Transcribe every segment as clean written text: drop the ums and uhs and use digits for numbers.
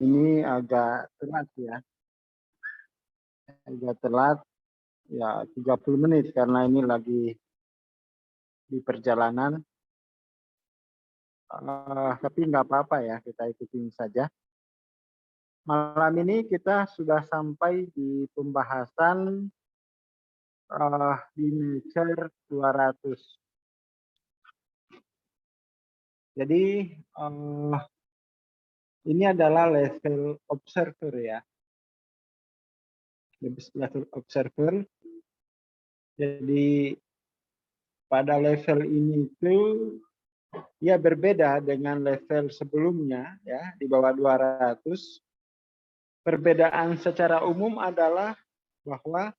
Ini agak telat ya, agak telat ya 30 menit karena ini lagi di perjalanan. Tapi nggak apa-apa ya, kita ikutin saja. Malam ini kita sudah sampai di pembahasan di Nature 200. Jadi ini adalah level observer ya, level observer. Jadi pada level ini itu ya berbeda dengan level sebelumnya ya di bawah 200. Perbedaan secara umum adalah bahwa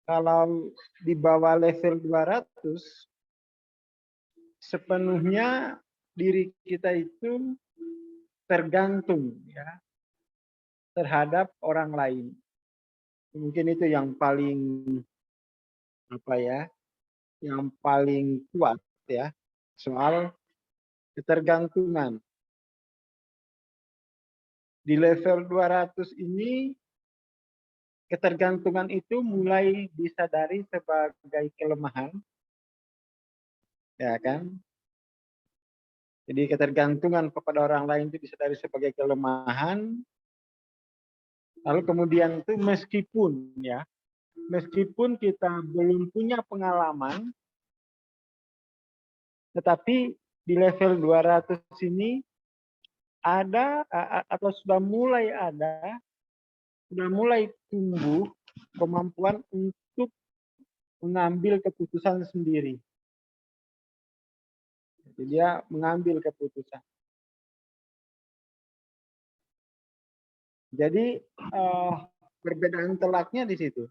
kalau di bawah level 200 sepenuhnya diri kita itu tergantung ya terhadap orang lain. Mungkin itu yang paling yang paling kuat ya soal ketergantungan. Di level 200 ini ketergantungan itu mulai disadari sebagai kelemahan, ya kan? Jadi ketergantungan kepada orang lain itu disadari sebagai kelemahan. Lalu kemudian itu meskipun kita belum punya pengalaman, tetapi di level 200 ini ada atau sudah mulai tumbuh kemampuan untuk mengambil keputusan sendiri. Jadi dia mengambil keputusan. Jadi perbedaan telaknya di situ.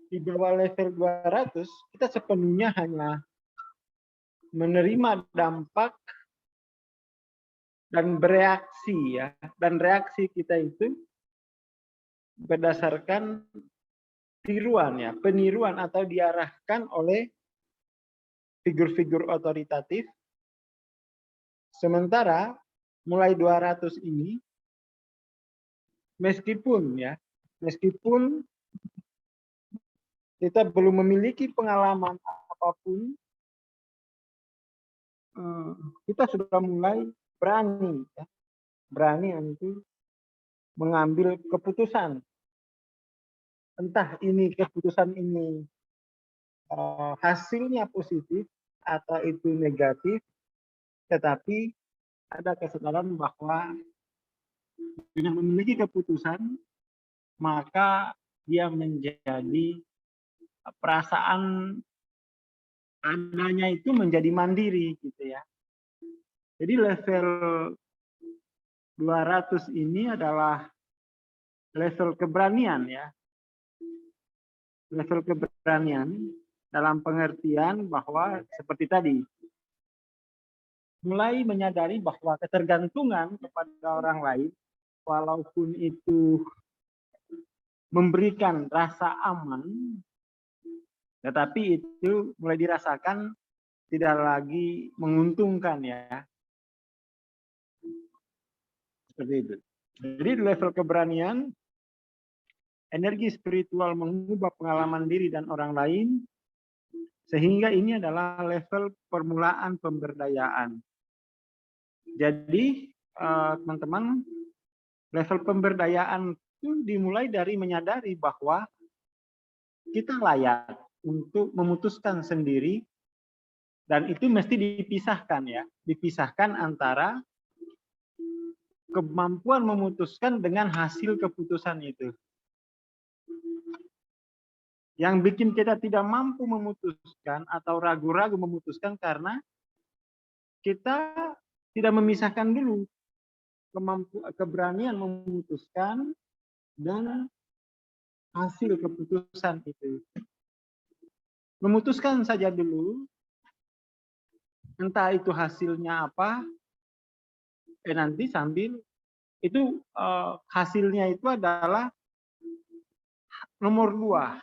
Di bawah level 200 kita sepenuhnya hanya menerima dampak dan bereaksi ya. Dan reaksi kita itu berdasarkan peniruan atau diarahkan oleh figur-figur otoritatif. Sementara mulai 200 ini meskipun kita belum memiliki pengalaman apapun, kita sudah mulai berani untuk mengambil keputusan. Entah ini keputusan ini hasilnya positif atau itu negatif, tetapi ada kesadaran bahwa dengan memiliki keputusan maka dia menjadi perasaan adanya itu menjadi mandiri gitu ya. Jadi level 200 ini adalah level keberanian ya. Level keberanian dalam pengertian bahwa seperti tadi mulai menyadari bahwa ketergantungan kepada orang lain walaupun itu memberikan rasa aman, tetapi itu mulai dirasakan tidak lagi menguntungkan ya. Seperti itu. Jadi di level keberanian, energi spiritual mengubah pengalaman diri dan orang lain, sehingga ini adalah level permulaan pemberdayaan. Jadi teman-teman, level pemberdayaan itu dimulai dari menyadari bahwa kita layak untuk memutuskan sendiri, dan itu mesti dipisahkan ya, dipisahkan antara kemampuan memutuskan dengan hasil keputusan itu. Yang bikin kita tidak mampu memutuskan atau ragu-ragu memutuskan karena kita tidak memisahkan dulu keberanian memutuskan dan hasil keputusan itu. Memutuskan saja dulu, entah itu hasilnya apa, nanti sambil itu hasilnya itu adalah nomor 2.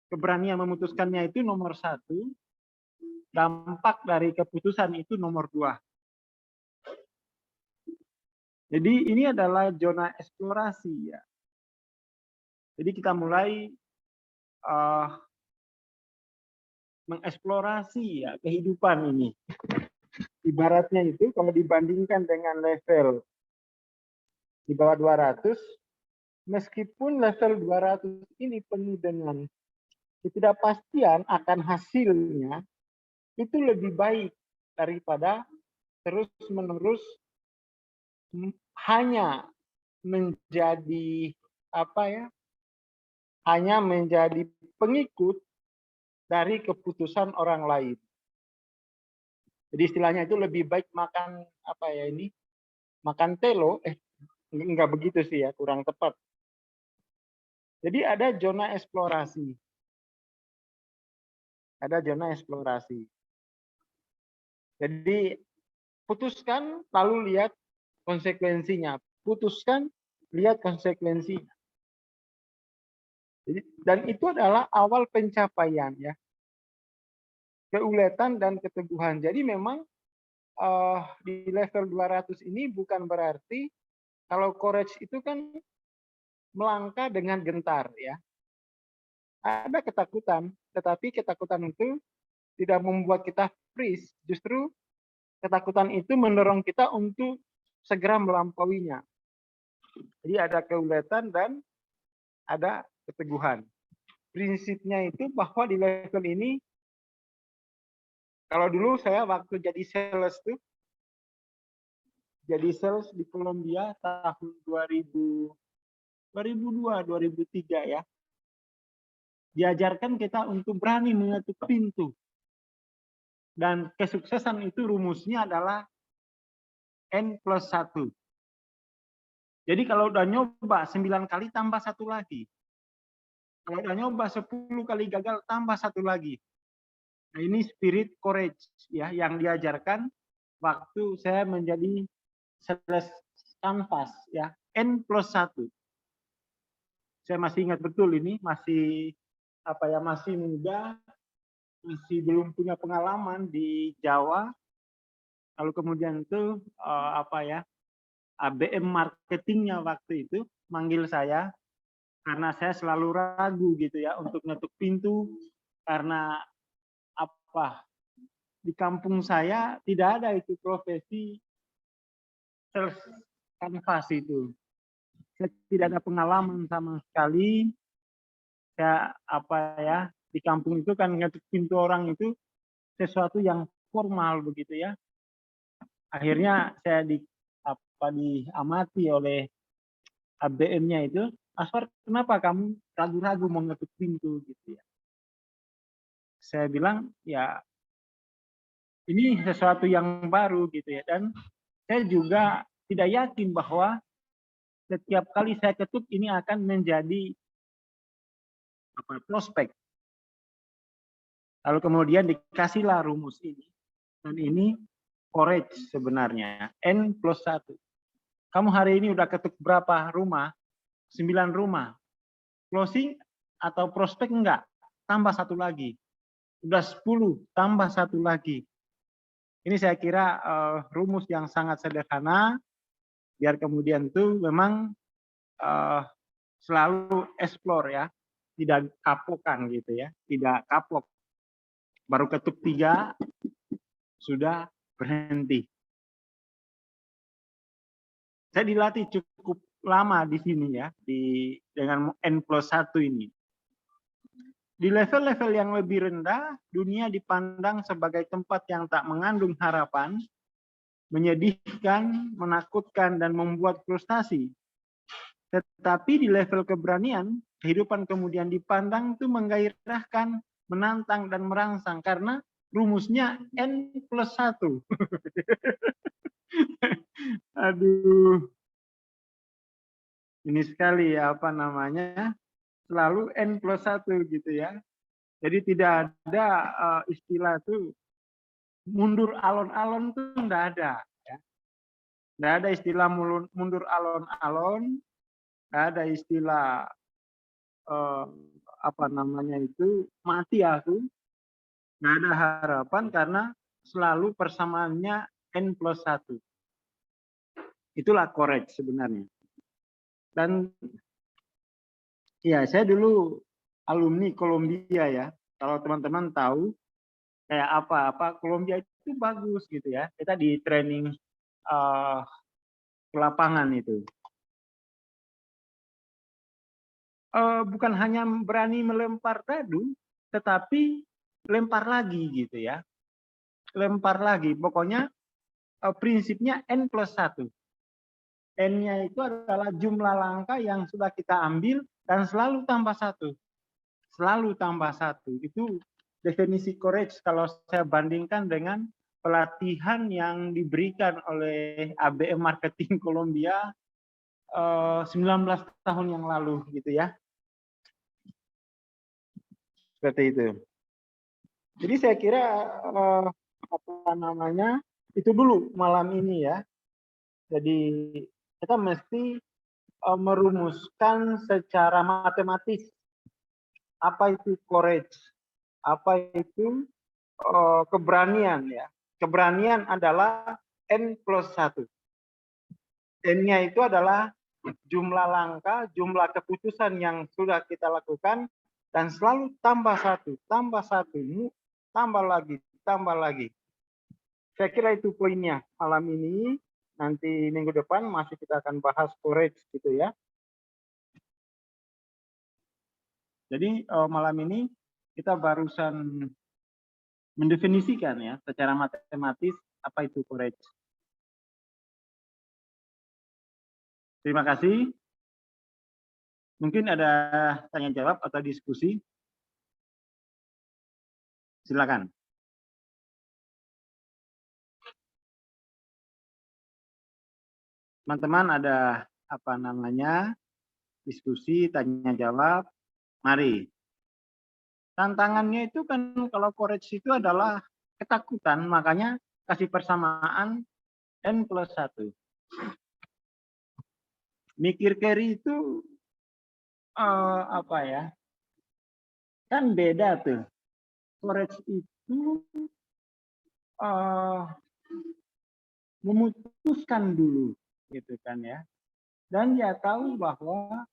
Keberanian memutuskannya itu nomor 1, dampak dari keputusan itu nomor 2. Jadi ini adalah zona eksplorasi ya. Jadi kita mulai mengeksplorasi ya kehidupan ini. Ibaratnya itu kalau dibandingkan dengan level di bawah 200, meskipun level 200 ini penuh dengan ketidakpastian akan hasilnya, itu lebih baik daripada terus-menerus hanya menjadi apa ya? Hanya menjadi pengikut dari keputusan orang lain. Jadi istilahnya itu lebih baik makan apa ya ini? Makan telo, enggak begitu sih ya, kurang tepat. Jadi ada zona eksplorasi. Ada zona eksplorasi. Jadi putuskan lalu lihat konsekuensinya. Putuskan, lihat konsekuensinya. Dan itu adalah awal pencapaian ya. Keuletan dan keteguhan. Jadi memang di level 200 ini bukan berarti kalau courage itu kan melangkah dengan gentar ya. Ada ketakutan, tetapi ketakutan itu tidak membuat kita freeze. Justru ketakutan itu mendorong kita untuk segera melampauinya. Jadi ada keuletan dan ada keteguhan. Prinsipnya itu bahwa di level ini, kalau dulu saya waktu jadi sales tuh, jadi sales di Kolombia tahun 2002-2003 ya, diajarkan kita untuk berani mengetuk pintu. Dan kesuksesan itu rumusnya adalah N+1. Jadi kalau udah nyoba 9 kali tambah 1 lagi. Kalau udah nyoba 10 kali gagal tambah 1 lagi. Nah, ini spirit courage ya yang diajarkan waktu saya menjadi sales canvas ya, N+1. Saya masih ingat betul ini, masih apa ya, masih muda, masih belum punya pengalaman di Jawa. Lalu kemudian itu apa ya, ABM marketingnya waktu itu manggil saya karena saya selalu ragu gitu ya untuk ngetuk pintu, karena apa, di kampung saya tidak ada itu profesi sales canvas itu. Saya tidak ada pengalaman sama sekali. Saya apa ya, di kampung itu kan ngetuk pintu orang itu sesuatu yang formal begitu ya. Akhirnya saya diamati oleh ABM-nya itu, Aswar, kenapa kamu ragu-ragu mau ngetuk pintu gitu ya. Saya bilang ya ini sesuatu yang baru gitu ya, dan saya juga tidak yakin bahwa setiap kali saya ketuk ini akan menjadi prospek. Lalu kemudian dikasihlah rumus ini, dan ini courage sebenarnya, N+1. Kamu hari ini udah ketuk berapa rumah? 9 rumah. Closing atau prospek enggak? Tambah 1 lagi. Udah 10, tambah 1 lagi. Ini saya kira rumus yang sangat sederhana, biar kemudian itu memang selalu explore ya, tidak kapokan gitu ya, tidak kapok. Baru ketuk 3, sudah berhenti. Saya dilatih cukup lama di sini ya, dengan N+1 ini. Di level-level yang lebih rendah, dunia dipandang sebagai tempat yang tak mengandung harapan, menyedihkan, menakutkan, dan membuat frustasi. Tetapi di level keberanian, kehidupan kemudian dipandang itu menggairahkan, menantang, dan merangsang, karena rumusnya N+1. Aduh, ini sekali ya, apa namanya, selalu N+1 gitu ya. Jadi tidak ada istilah itu mundur alon-alon itu enggak ada. Ya. Enggak ada istilah mundur alon-alon, enggak ada istilah apa namanya itu mati aku. Enggak ada harapan karena selalu persamaannya N+1. Itulah courage sebenarnya. Dan ya, saya dulu alumni Columbia ya. Kalau teman-teman tahu kayak apa Columbia itu bagus gitu ya. Kita di training ke lapangan itu. Bukan hanya berani melempar dadu, tetapi lempar lagi gitu ya. Lempar lagi. Pokoknya prinsipnya N+1. N-nya itu adalah jumlah langkah yang sudah kita ambil dan selalu tambah satu. Selalu tambah satu. Itu definisi courage kalau saya bandingkan dengan pelatihan yang diberikan oleh ABM Marketing Columbia 19 tahun yang lalu gitu ya. Seperti itu. Jadi saya kira apa namanya itu dulu malam ini ya. Jadi kita mesti merumuskan secara matematis apa itu courage, apa itu keberanian ya. Keberanian adalah N+1. N-nya itu adalah jumlah langkah, jumlah keputusan yang sudah kita lakukan, dan selalu tambah satu, tambah satu, tambah lagi, tambah lagi. Saya kira itu poinnya malam ini. Nanti minggu depan masih kita akan bahas courage gitu ya. Jadi malam ini kita barusan mendefinisikan ya secara matematis apa itu courage. Terima kasih. Mungkin ada tanya jawab atau diskusi. Silakan. Teman-teman ada apa namanya diskusi, tanya jawab. Mari. Tantangannya itu kan kalau courage itu adalah ketakutan, makanya kasih persamaan N+1. Mikir carry itu apa ya? Kan beda tuh. Courage itu memutuskan dulu, gitu kan ya. Dan dia tahu bahwa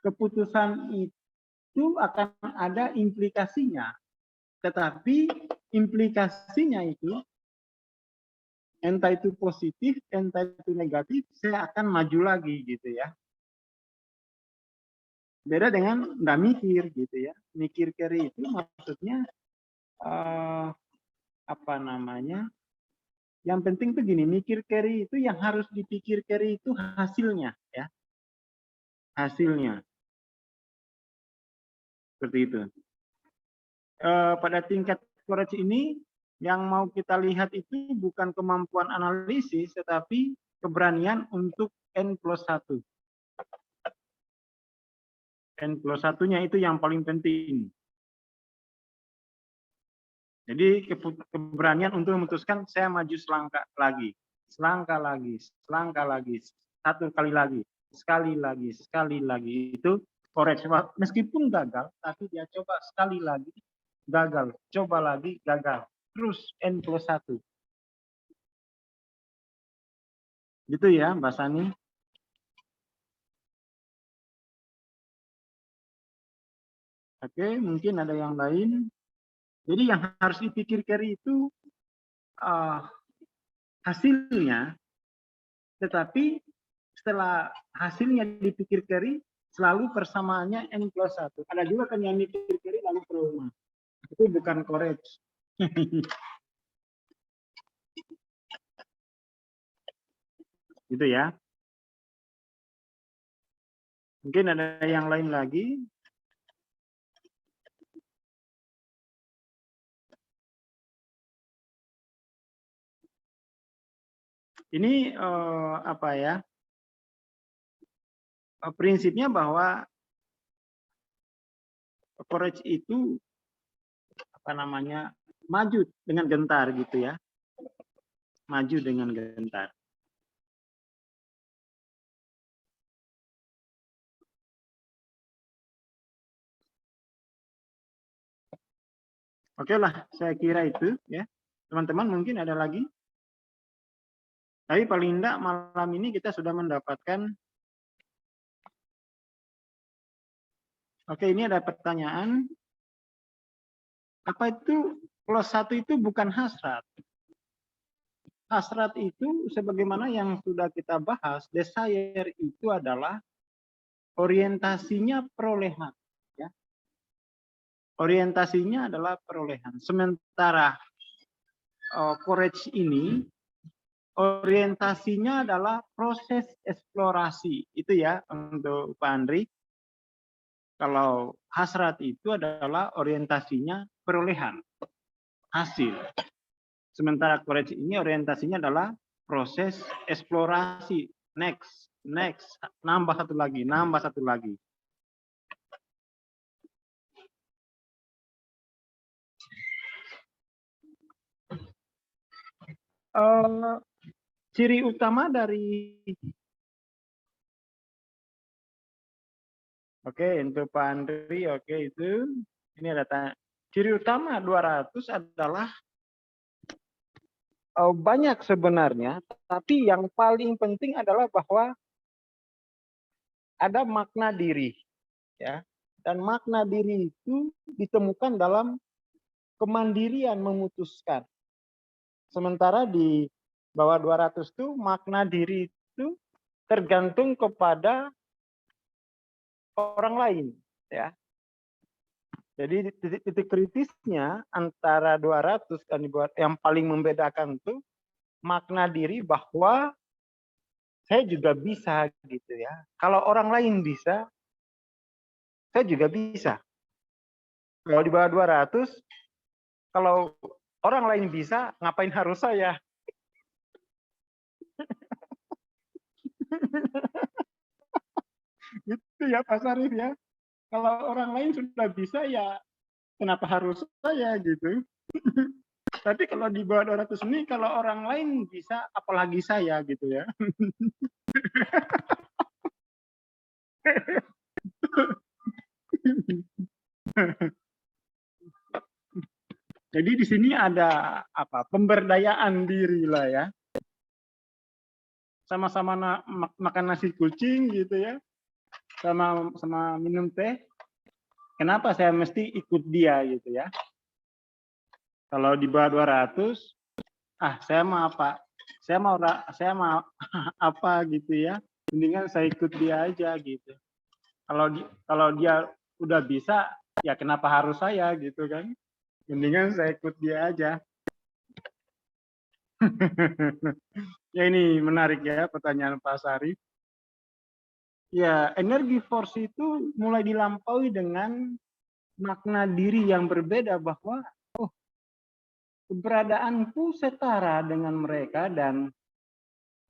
keputusan itu akan ada implikasinya. Tetapi implikasinya itu entah itu positif, entah itu negatif, saya akan maju lagi gitu ya. Beda dengan nggak mikir gitu ya. Mikir carry itu maksudnya apa namanya? Yang penting tuh gini, mikir carry itu yang harus dipikir carry itu hasilnya ya. Hasilnya. Seperti itu. Pada tingkat courage ini yang mau kita lihat itu bukan kemampuan analisis tetapi keberanian untuk N+1. N+1-nya itu yang paling penting. Jadi keberanian untuk memutuskan saya maju selangkah lagi, selangkah lagi, selangkah lagi, satu kali lagi, sekali lagi, sekali lagi. Itu courage. Meskipun gagal, tapi dia coba sekali lagi, gagal, coba lagi, gagal. Terus N+1. Gitu ya, Mbak Sani. Oke, mungkin ada yang lain. Jadi yang harus dipikir carry itu hasilnya, tetapi setelah hasilnya dipikir carry, selalu persamaannya N+1. Ada juga kan yang mikir carry lalu trauma. Itu bukan courage. Gitu ya. Mungkin ada yang lain lagi. Ini apa ya? Prinsipnya bahwa courage itu apa namanya? Maju dengan gentar gitu ya. Maju dengan gentar. Oke lah, saya kira itu ya. Teman-teman mungkin ada lagi? Tapi paling tidak malam ini kita sudah mendapatkan. Oke, ini ada pertanyaan. Apa itu plus 1 itu bukan hasrat? Hasrat itu sebagaimana yang sudah kita bahas, desire itu adalah orientasinya perolehan. Ya. Orientasinya adalah perolehan. Sementara courage ini orientasinya adalah proses eksplorasi. Itu ya untuk Pak Andri. Kalau hasrat itu adalah orientasinya perolehan, hasil. Sementara courage ini orientasinya adalah proses eksplorasi. Next, nambah satu lagi, nambah satu lagi. Ciri utama dari untuk Pak Andri, itu ini ada tanya. Ciri utama 200 adalah banyak sebenarnya, tapi yang paling penting adalah bahwa ada makna diri, ya. Dan makna diri itu ditemukan dalam kemandirian memutuskan. Sementara di bawah 200 itu makna diri itu tergantung kepada orang lain, ya. Jadi titik kritisnya antara 200 dan yang paling membedakan itu makna diri bahwa saya juga bisa gitu ya. Kalau orang lain bisa, saya juga bisa. Kalau di bawah 200, kalau orang lain bisa, ngapain harus saya? Gitu ya Pak Sarif ya. Kalau orang lain sudah bisa ya kenapa harus saya gitu. Tapi kalau di bawah 200 ini kalau orang lain bisa apalagi saya gitu ya. Jadi di sini ada pemberdayaan diri lah ya. Sama-sama makan nasi kucing gitu ya. Sama minum teh. Kenapa saya mesti ikut dia gitu ya. Kalau di bawah 200, saya mau apa? Saya mau apa gitu ya. Mendingan saya ikut dia aja gitu. Kalau dia udah bisa, ya kenapa harus saya gitu kan? Mendingan saya ikut dia aja. Ya ini menarik ya pertanyaan Pak Sari. Ya, energi force itu mulai dilampaui dengan makna diri yang berbeda bahwa keberadaanku setara dengan mereka dan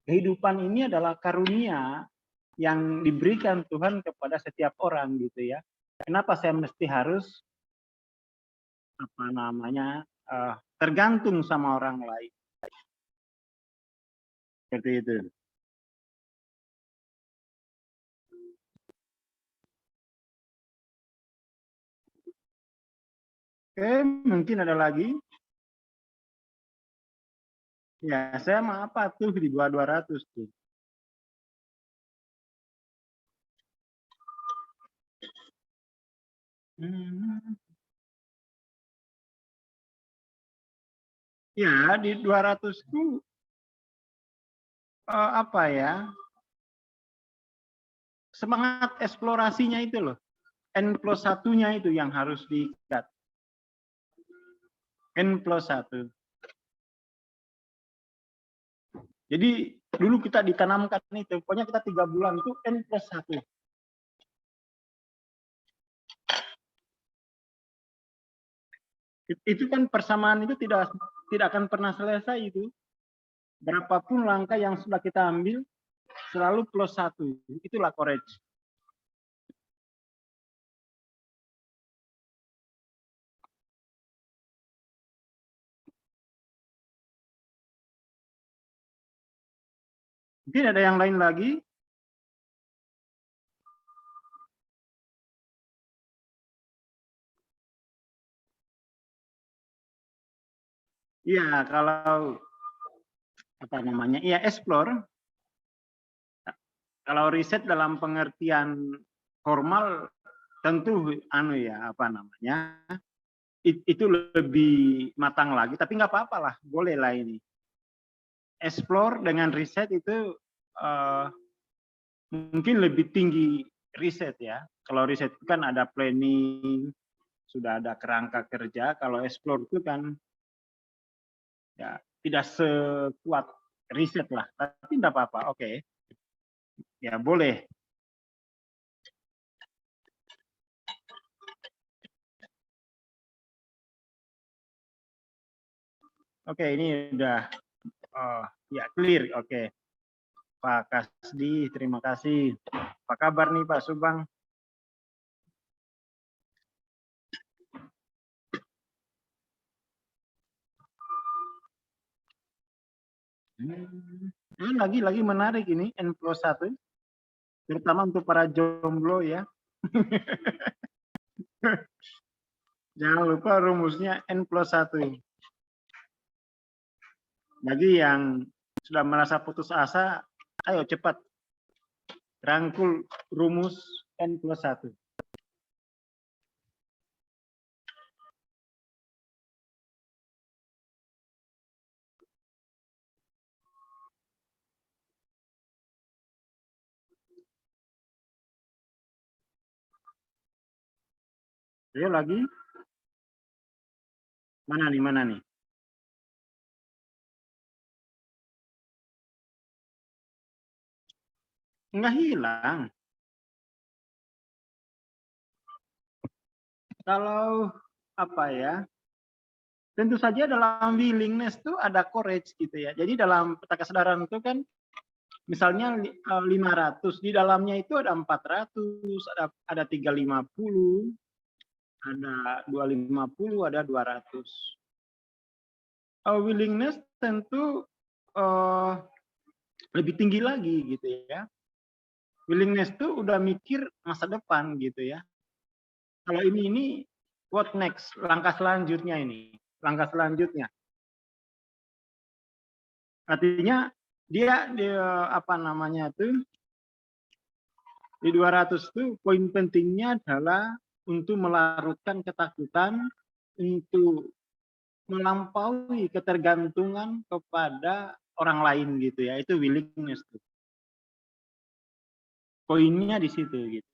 kehidupan ini adalah karunia yang diberikan Tuhan kepada setiap orang gitu ya. Kenapa saya mesti harus tergantung sama orang lain? Seperti itu. Oke, mungkin ada lagi. Ya, saya mau apa tuh di bawah 200 tuh. Ya, di 200 itu semangat eksplorasinya itu loh. N+1-nya itu yang harus diikat. N+1. Jadi dulu kita ditanamkan itu, pokoknya kita 3 bulan itu N+1. Itu kan persamaan itu tidak akan pernah selesai itu. Berapapun langkah yang sudah kita ambil, selalu +1. Itulah courage. Mungkin ada yang lain lagi? Iya, kalau apa namanya? Iya, explore. Kalau riset dalam pengertian formal tentu apa namanya? Itu lebih matang lagi, tapi nggak apa-apa lah, boleh lah ini. Explore dengan riset itu mungkin lebih tinggi riset ya. Kalau riset itu kan ada planning, sudah ada kerangka kerja. Kalau explore itu kan ya tidak sekuat riset lah, tapi tidak apa-apa. Oke, ya boleh. Oke, ini udah ya clear. Oke, Pak Kasdi, terima kasih. Apa kabar nih Pak Subang? Lagi menarik ini N+1, terutama untuk para jomblo ya. Jangan lupa rumusnya N+1. Bagi yang sudah merasa putus asa, ayo cepat rangkul rumus N+1. Ayo lagi. Mana nih? Enggak hilang. Kalau apa ya? Tentu saja dalam willingness itu ada courage gitu ya. Jadi dalam peta kesadaran itu kan misalnya 500, di dalamnya itu ada 400, ada 350, ada 250, ada 200. Willingness tentu lebih tinggi lagi gitu ya. Willingness tuh udah mikir masa depan gitu ya. Kalau ini what next, langkah selanjutnya ini, langkah selanjutnya. Artinya dia apa namanya tuh di 200 tuh poin pentingnya adalah untuk melarutkan ketakutan, untuk melampaui ketergantungan kepada orang lain gitu ya. Itu willingness tuh. Poinnya di situ gitu.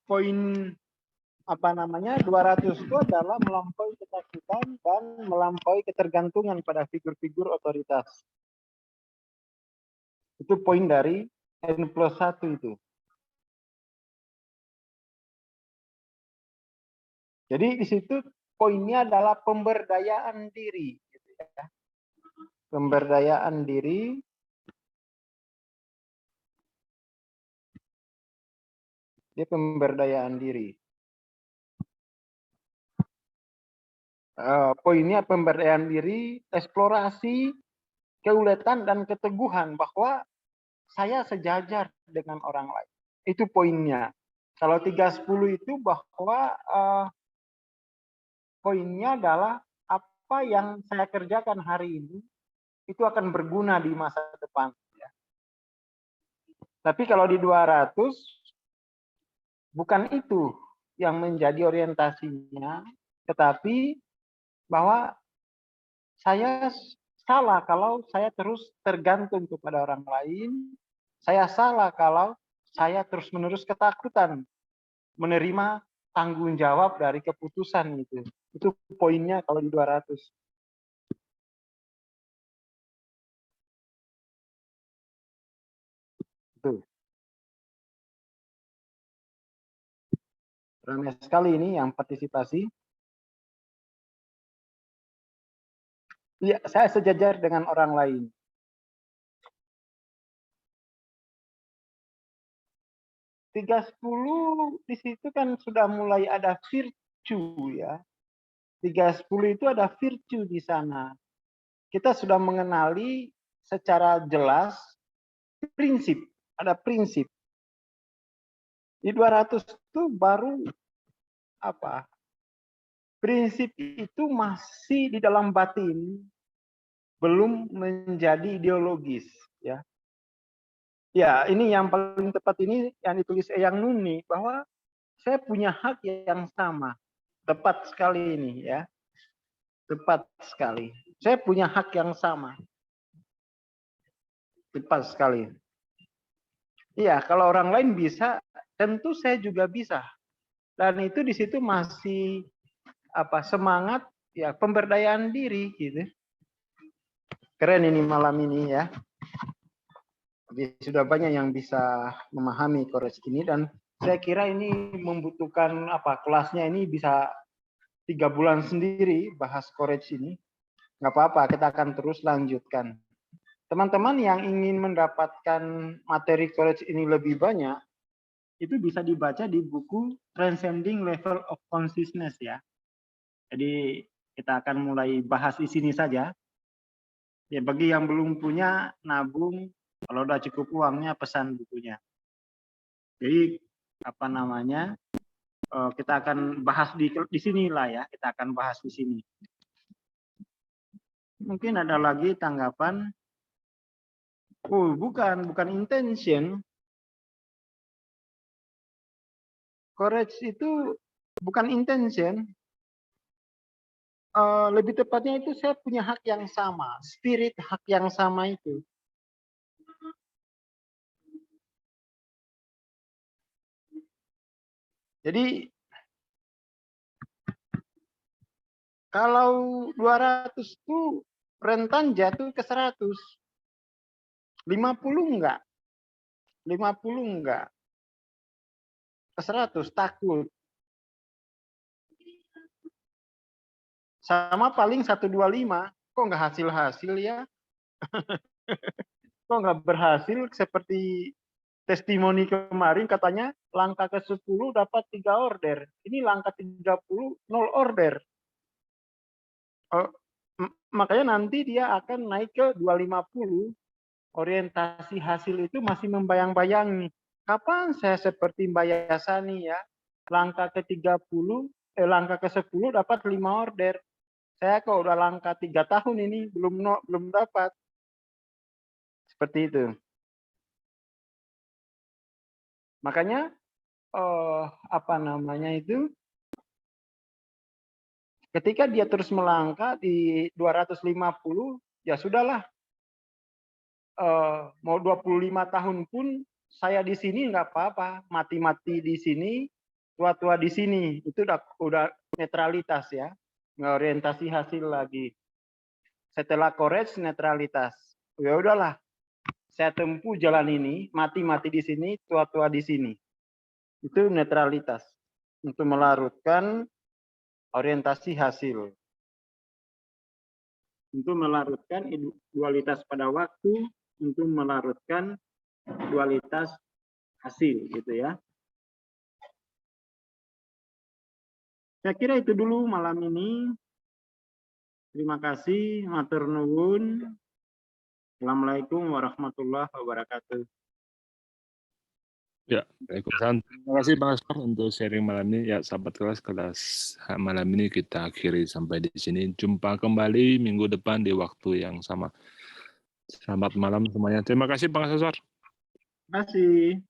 Poin apa namanya 200 itu adalah melampaui ketakutan dan melampaui ketergantungan pada figur-figur otoritas. Itu poin dari N+1 itu. Jadi di situ poinnya adalah pemberdayaan diri. Gitu ya. Pemberdayaan diri. Dia pemberdayaan diri. Poinnya pemberdayaan diri, eksplorasi, keuletan dan keteguhan bahwa saya sejajar dengan orang lain. Itu poinnya. Kalau 310 itu bahwa poinnya adalah apa yang saya kerjakan hari ini itu akan berguna di masa depan. Ya. Tapi kalau di 200 bukan itu yang menjadi orientasinya, tetapi bahwa saya salah kalau saya terus tergantung kepada orang lain. Saya salah kalau saya terus-menerus ketakutan menerima tanggung jawab dari keputusan itu. Itu poinnya kalau di 200. Itu. Ramai sekali ini yang partisipasi. Ya, saya sejajar dengan orang lain. Tiga 310 di situ kan sudah mulai ada virtue ya. 310 itu ada virtue di sana. Kita sudah mengenali secara jelas prinsip, ada prinsip. Di 200 itu baru apa? prinsip itu masih di dalam batin, belum menjadi ideologis, ya. Ya, ini yang paling tepat ini yang ditulis Eyang Nuni, bahwa saya punya hak yang sama. Tepat sekali ini, ya. Tepat sekali. Saya punya hak yang sama. Tepat sekali. Iya, kalau orang lain bisa, tentu saya juga bisa. Dan itu di situ masih semangat ya pemberdayaan diri gitu. Keren ini malam ini ya. Jadi sudah banyak yang bisa memahami Courage ini dan saya kira ini membutuhkan kelasnya ini bisa 3 bulan sendiri bahas Courage ini. Nggak apa-apa, kita akan terus lanjutkan. Teman-teman yang ingin mendapatkan materi Courage ini lebih banyak, itu bisa dibaca di buku Transcending Level of Consciousness ya. Jadi kita akan mulai bahas di sini saja. Ya bagi yang belum punya, nabung, kalau udah cukup uangnya pesan bukunya. Jadi kita akan bahas di sini lah ya, kita akan bahas di sini. Mungkin ada lagi tanggapan? Oh, bukan intention. Courage itu bukan intention. Lebih tepatnya itu saya punya hak yang sama, spirit hak yang sama itu. Jadi kalau 200 itu rentan jatuh ke 100. 50 enggak. 50 enggak. Ke 100 takut. Sama paling 125. Kok enggak hasil-hasil ya? Kok enggak berhasil seperti testimoni kemarin katanya langkah ke-10 dapat 3 order. Ini langkah 30 0 order. Makanya nanti dia akan naik ke 250. Orientasi hasil itu masih membayang-bayangi. Kapan saya seperti Mbak Yasani ya, langkah ke-30, langkah ke-10 dapat 5 order. Saya kok udah langkah 3 tahun ini belum dapat. Seperti itu. Makanya ketika dia terus melangkah di 250, ya sudahlah. Mau 25 tahun pun saya di sini nggak apa-apa, mati-mati di sini, tua-tua di sini, itu udah netralitas ya, nggak orientasi hasil lagi. Setelah Courage netralitas, ya udahlah, saya tempuh jalan ini, mati-mati di sini, tua-tua di sini, itu netralitas untuk melarutkan orientasi hasil, untuk melarutkan dualitas pada waktu, untuk melarutkan dualitas hasil gitu ya. Saya kira itu dulu malam ini. Terima kasih, matur nuwun. Assalamualaikum warahmatullahi wabarakatuh. Ya, Waalaikumsalam. Terima kasih Bang Asmar untuk sharing malam ini. Ya, sahabat kelas malam ini kita akhiri sampai di sini. Jumpa kembali minggu depan di waktu yang sama. Selamat malam semuanya. Terima kasih Bang Asmar. Terima kasih.